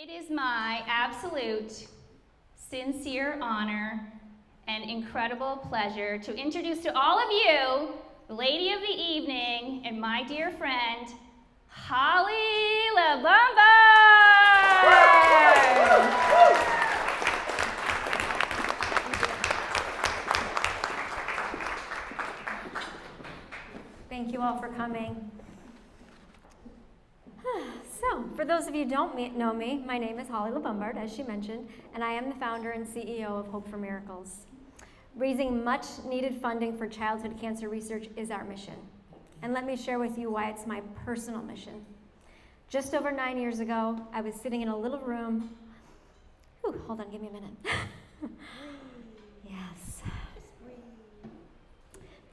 It is my absolute, sincere honor and incredible pleasure to introduce to all of you the lady of the evening and my dear friend, Holly LeBombard! Thank you all for coming. So, for those of you who don't know me, my name is Holly LeBombard, as she mentioned, and I am the founder and CEO of Hope for Miracles. Raising much needed funding for childhood cancer research is our mission. And let me share with you why it's my personal mission. Just over 9 years ago, I was sitting in a little room. Hold on, give me a minute. Yes.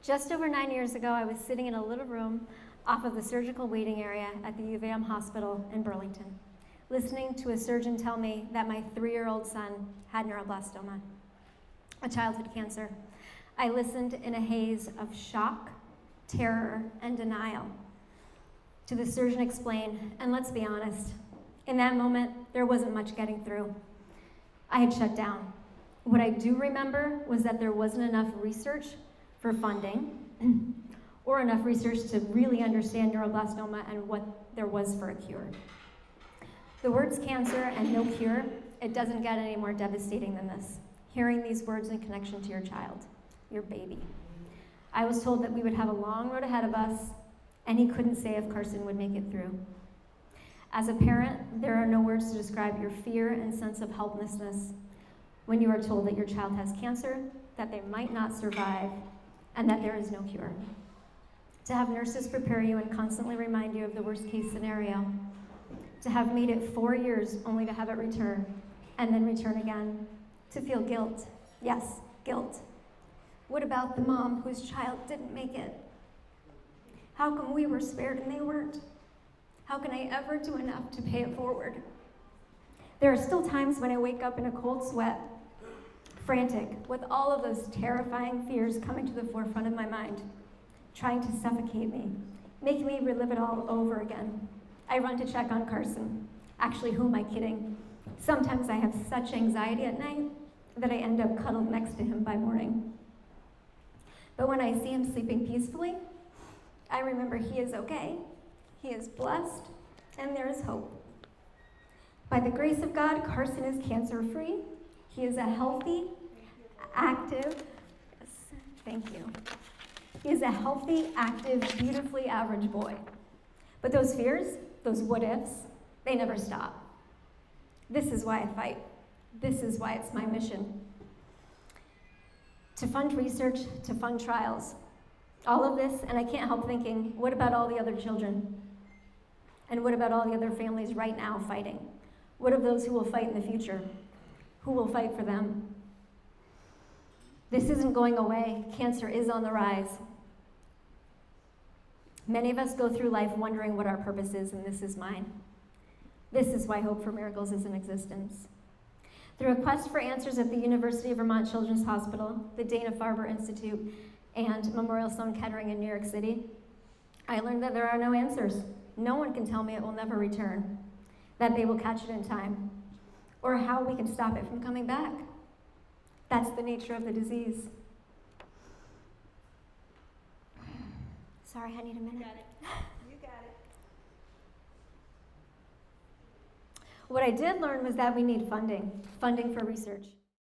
Just over 9 years ago, I was sitting in a little room off of the surgical waiting area at the U of M hospital in Burlington, listening to a surgeon tell me that my 3-year-old son had neuroblastoma, a childhood cancer. I listened in a haze of shock, terror, and denial to the surgeon explain, and let's be honest, in that moment, there wasn't much getting through. I had shut down. What I do remember was that there wasn't enough research for funding or enough research to really understand neuroblastoma and what there was for a cure. The words cancer and no cure, it doesn't get any more devastating than this. Hearing these words in connection to your child, your baby. I was told that we would have a long road ahead of us, and he couldn't say if Carson would make it through. As a parent, there are no words to describe your fear and sense of helplessness when you are told that your child has cancer, that they might not survive, and that there is no cure. To have nurses prepare you and constantly remind you of the worst case scenario. To have made it 4 years only to have it return, and then return again. To feel guilt. Yes, guilt. What about the mom whose child didn't make it? How come we were spared and they weren't? How can I ever do enough to pay it forward? There are still times when I wake up in a cold sweat, frantic, with all of those terrifying fears coming to the forefront of my mind, trying to suffocate me, making me relive it all over again. I run to check on Carson. Actually, who am I kidding? Sometimes I have such anxiety at night that I end up cuddled next to him by morning. But when I see him sleeping peacefully, I remember he is okay, he is blessed, and there is hope. By the grace of God, Carson is cancer-free. He is a healthy, active, thank you. He is a healthy, active, beautifully average boy. But those fears, those what-ifs, they never stop. This is why I fight. This is why it's my mission. To fund research, to fund trials. All of this, and I can't help thinking, what about all the other children? And what about all the other families right now fighting? What of those who will fight in the future? Who will fight for them? This isn't going away. Cancer is on the rise. Many of us go through life wondering what our purpose is, and this is mine. This is why Hope for Miracles is in existence. Through a quest for answers at the University of Vermont Children's Hospital, the Dana-Farber Institute, and Memorial Sloan Kettering in New York City, I learned that there are no answers. No one can tell me it will never return, that they will catch it in time, or how we can stop it from coming back. That's the nature of the disease. Sorry, I need a minute. You got it. You got it. What I did learn was that we need funding for research.